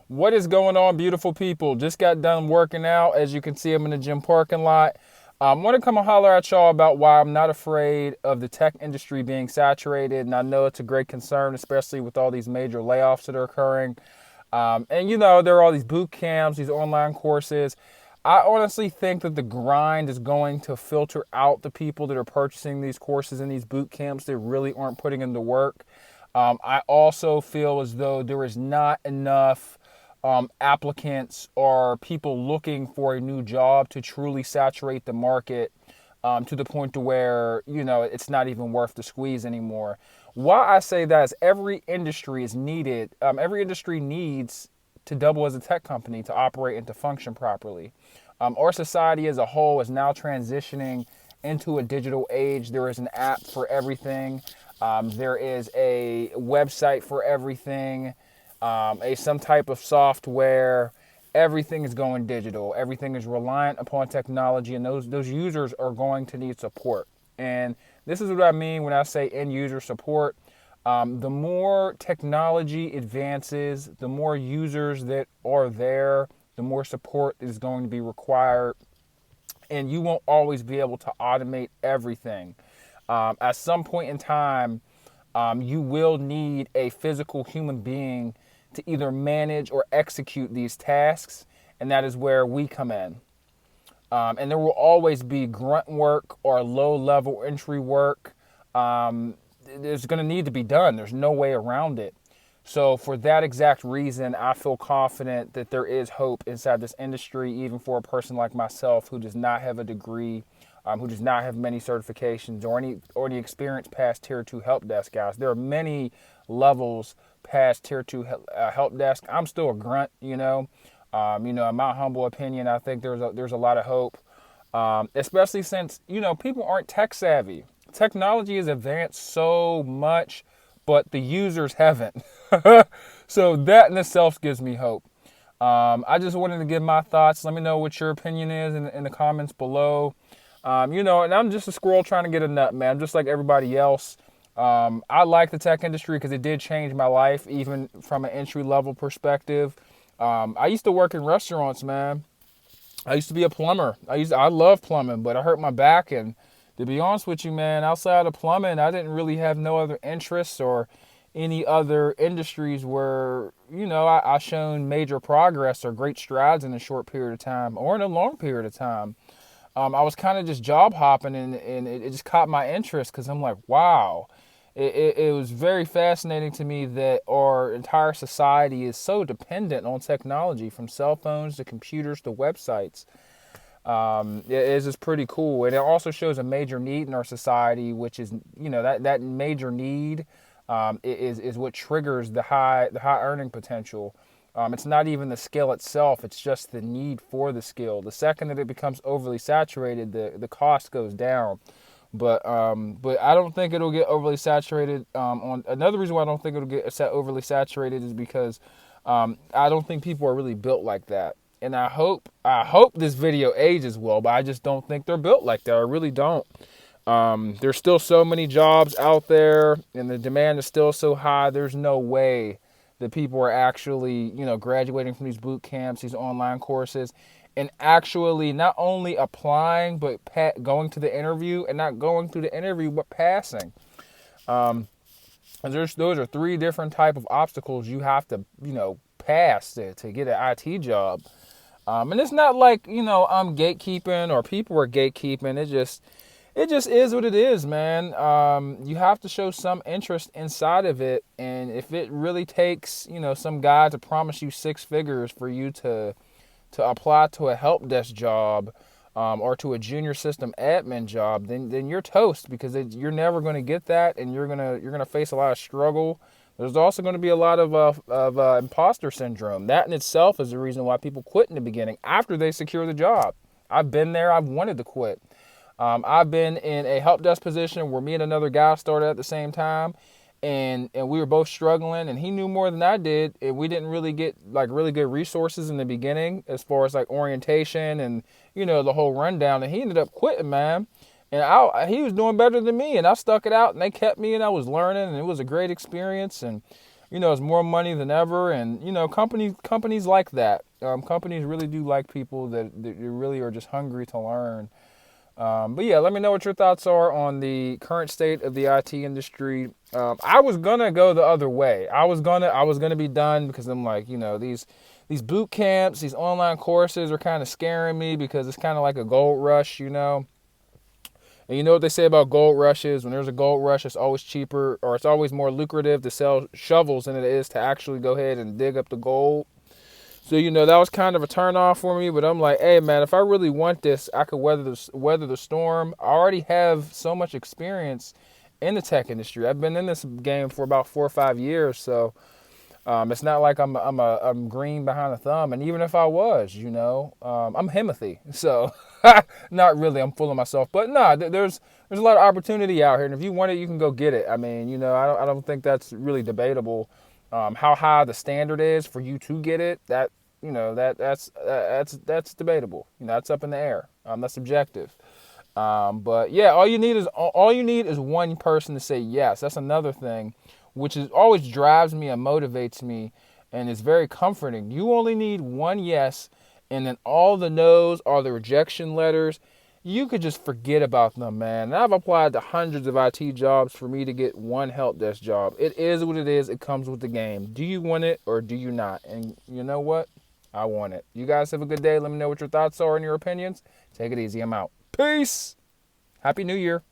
What is going on, beautiful people? Just got done working out. As you can see, I'm in the gym parking lot. I want to come and holler at y'all about why I'm not afraid of the tech industry being saturated. And I know it's a great concern, especially with all these major layoffs that are occurring. There are all these boot camps, these online courses. I honestly think that the grind is going to filter out the people that are purchasing these courses and these boot camps that really aren't putting in the work. I also feel as though there is not enough applicants or people looking for a new job to truly saturate the market to the point to where it's not even worth the squeeze anymore. Why I say that is every industry is needed. Every industry needs to double as a tech company to operate and to function properly. Our society as a whole is now transitioning into a digital age. There is an app for everything. There is a website for everything, some type of software. Everything is going digital. Everything is reliant upon technology, and those users are going to need support. And this is what I mean when I say end user support. The more technology advances, the more users that are there, the more support is going to be required. And you won't always be able to automate everything. At some point in time, you will need a physical human being to either manage or execute these tasks, and that is where we come in. And there will always be grunt work or low-level entry work. There's going to need to be done. There's no way around it. So for that exact reason, I feel confident that there is hope inside this industry, even for a person like myself who does not have a degree, who does not have many certifications or any experience past Tier 2 help desk guys. There are many levels past Tier 2 help desk. I'm still a grunt, in my humble opinion, I think there's a lot of hope, especially since, people aren't tech savvy. Technology has advanced so much, but the users haven't. So that in itself gives me hope. I just wanted to give my thoughts. Let me know what your opinion is in the comments below. And I'm just a squirrel trying to get a nut, man. I'm just like everybody else. I like the tech industry because it did change my life, even from an entry-level perspective. I used to work in restaurants, man. I used to be a plumber. I love plumbing, but I hurt my back, and to be honest with you, man, outside of plumbing, I didn't really have no other interests or any other industries where, I shown major progress or great strides in a short period of time or in a long period of time. I was kind of just job hopping, and it just caught my interest because I'm like, wow. It was very fascinating to me that our entire society is so dependent on technology, from cell phones to computers to websites. It is just pretty cool, and it also shows a major need in our society, which is that major need is what triggers the high earning potential. It's not even the skill itself; it's just the need for the skill. The second that it becomes overly saturated, the cost goes down. But I don't think it'll get overly saturated. On another reason why I don't think it'll get overly saturated is because I don't think people are really built like that. And I hope this video ages well, but I just don't think they're built like that. I really don't. There's still so many jobs out there, and the demand is still so high. There's no way that people are actually, graduating from these boot camps, these online courses, and actually not only applying, but going to the interview, and not going through the interview, but passing. Those are three different type of obstacles you have to, pass to get an IT job. And it's not like, I'm gatekeeping or people are gatekeeping. It just is what it is, man. You have to show some interest inside of it. And if it really takes, some guy to promise you six figures for you to apply to a help desk job, or to a junior system admin job, then you're toast, because you're never going to get that, and you're gonna face a lot of struggle. There's also going to be a lot of imposter syndrome. That in itself is the reason why people quit in the beginning after they secure the job. I've been there. I've wanted to quit. I've been in a help desk position where me and another guy started at the same time, and we were both struggling, and he knew more than I did, and we didn't really get really good resources in the beginning as far as orientation and the whole rundown, and he ended up quitting, man. And he was doing better than me, and I stuck it out, and they kept me, and I was learning, and it was a great experience. And it's more money than ever, and companies like that. Companies really do like people that really are just hungry to learn. But yeah, let me know what your thoughts are on the current state of the IT industry. I was gonna go the other way. I was gonna be done because I'm like, these boot camps, these online courses are kind of scaring me because it's kind of like a gold rush. And you know what they say about gold rushes? When there's a gold rush, it's always cheaper, or it's always more lucrative to sell shovels than it is to actually go ahead and dig up the gold. So that was kind of a turn off for me. But I'm like, hey man, if I really want this, I could weather the storm. I already have so much experience in the tech industry. I've been in this game for about 4 or 5 years, so it's not like I'm green behind the thumb. And even if I was, I'm Himothy. So not really. I'm full of myself. But no, there's a lot of opportunity out here, and if you want it, you can go get it. I mean, I don't think that's really debatable. How high the standard is for you to get it, that's debatable. That's up in the air. That's subjective. But yeah, all you need is one person to say yes. That's another thing, which is always drives me and motivates me, and is very comforting. You only need one yes, and then all the no's are the rejection letters. You could just forget about them, man. And I've applied to hundreds of IT jobs for me to get one help desk job. It is what it is. It comes with the game. Do you want it or do you not? And you know what? I want it. You guys have a good day. Let me know what your thoughts are and your opinions. Take it easy. I'm out. Peace. Happy New Year.